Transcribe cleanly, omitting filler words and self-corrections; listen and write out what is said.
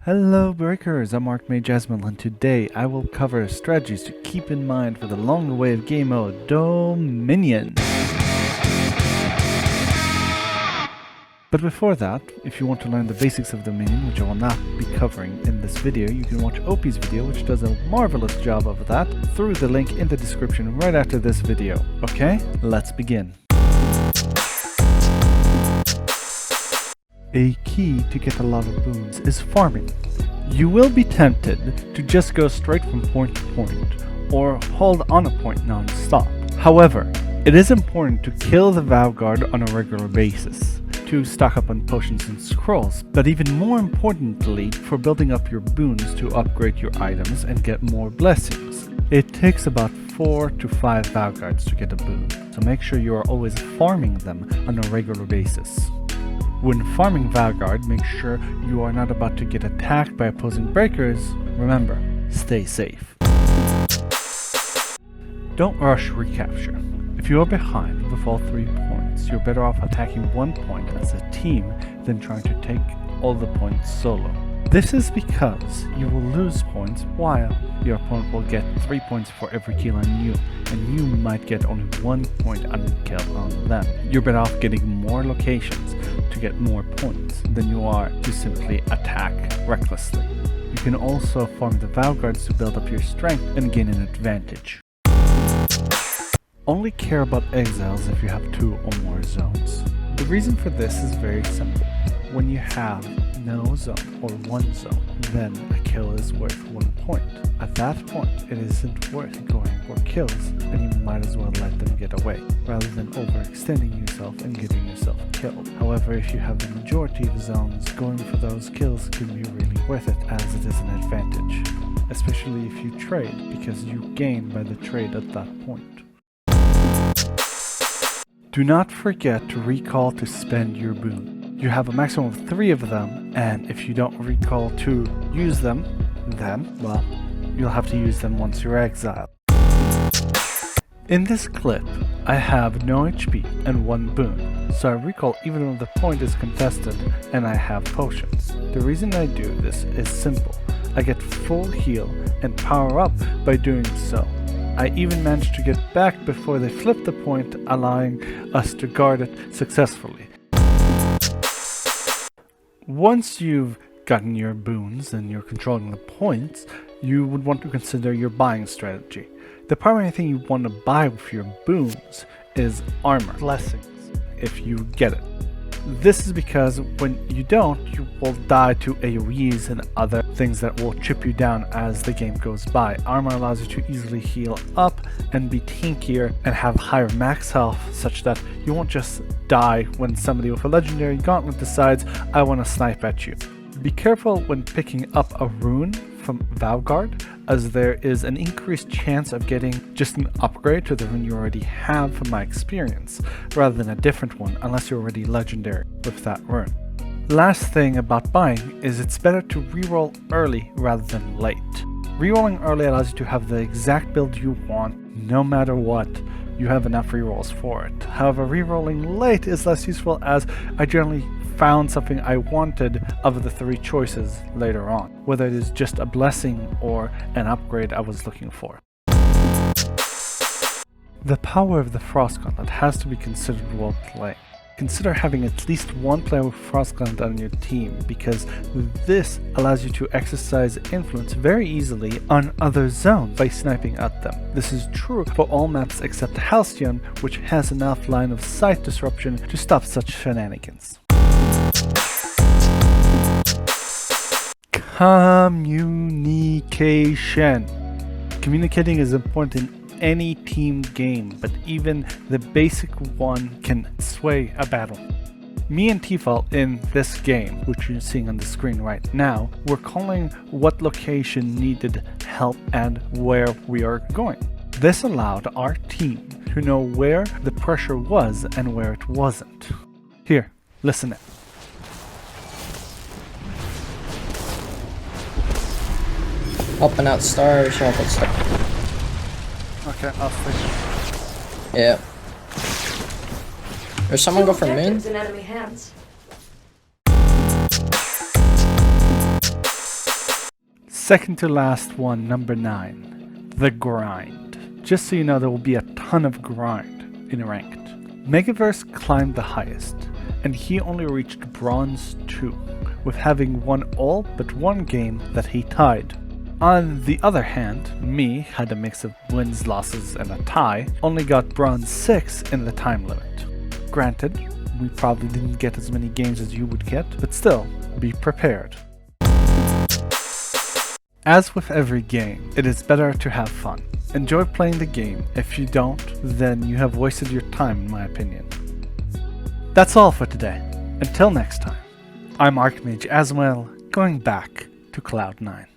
Hello Breakers, I'm Archmage Azmuel, and today I will cover strategies to keep in mind for the long-awaited game mode, Dominion. But before that, if you want to learn the basics of Dominion, which I will not be covering in this video, you can watch OP's video, which does a marvelous job of that, through the link in the description right after this video. Okay, let's begin. A key to get a lot of boons is farming. You will be tempted to just go straight from point to point, or hold on a point non-stop. However, it is important to kill the Vanguard on a regular basis, to stock up on potions and scrolls, but even more importantly, for building up your boons to upgrade your items and get more blessings. It takes about 4 to 5 Vanguards to get a boon, so make sure you are always farming them on a regular basis. When farming Vanguard, make sure you are not about to get attacked by opposing breakers. Remember, stay safe. Don't rush recapture. If you are behind with all 3 points, you're better off attacking 1 point as a team than trying to take all the points solo. This is because you will lose points while your opponent will get 3 points for every kill on you, and you might get only 1 point on kill on them. You're better off getting more locations to get more points than you are to simply attack recklessly. You can also farm the Vanguards to build up your strength and gain an advantage. Only care about exiles if you have 2 or more zones. The reason for this is very simple. When you have no zone or 1 zone, then a kill is worth 1 point. At that point, it isn't worth going for kills, and you might as well let them get away, rather than overextending yourself and getting yourself killed. However, if you have the majority of zones, going for those kills can be really worth it, as it is an advantage, especially if you trade, because you gain by the trade at that point. Do not forget to recall to spend your boon. You have a maximum of 3 of them, and if you don't recall to use them, then, well, you'll have to use them once you're exiled. In this clip, I have no HP and 1 boon, so I recall even though the point is contested and I have potions. The reason I do this is simple. I get full heal and power up by doing so. I even managed to get back before they flipped the point, allowing us to guard it successfully. Once you've gotten your boons and you're controlling the points, you would want to consider your buying strategy. The primary thing you want to buy with your boons is armor, blessings, if you get it. This is because when you don't, you will die to AoEs and other things that will chip you down as the game goes by. Armor allows you to easily heal up and be tankier and have higher max health, such that you won't just die when somebody with a legendary gauntlet decides, I want to snipe at you. Be careful when picking up a rune from Vanguard, as there is an increased chance of getting just an upgrade to the rune you already have from my experience, rather than a different one unless you're already legendary with that rune. Last thing about buying is it's better to reroll early rather than late. Rerolling early allows you to have the exact build you want no matter what. You have enough rerolls for it. However, rerolling late is less useful, as I generally found something I wanted of the 3 choices later on, whether it is just a blessing or an upgrade I was looking for. The power of the Frost Gauntlet has to be considered while playing. Consider having at least 1 player with Frost Gauntlet on your team, because this allows you to exercise influence very easily on other zones by sniping at them. This is true for all maps except Halcyon, which has enough line of sight disruption to stop such shenanigans. Communication. Communicating is important in any team game, but even the basic one can sway a battle. Me and Tifal in this game, which you're seeing on the screen right now, were calling what location needed help and where we are going. This allowed our team to know where the pressure was and where it wasn't. Here, listen in. Helping out stars, helping star. Okay, I'll stay. Yeah. There's someone go for main? In enemy hands. Second to last one, number 9, the grind. Just so you know, there will be a ton of grind in ranked. Megaverse climbed the highest, and he only reached bronze 2, with having won all but one game that he tied. On the other hand, me had a mix of wins, losses, and a tie, only got bronze 6 in the time limit. Granted, we probably didn't get as many games as you would get, but still, be prepared. As with every game, it is better to have fun. Enjoy playing the game. If you don't, then you have wasted your time in my opinion. That's all for today. Until next time, I'm Archmage Azmuel, going back to Cloud 9.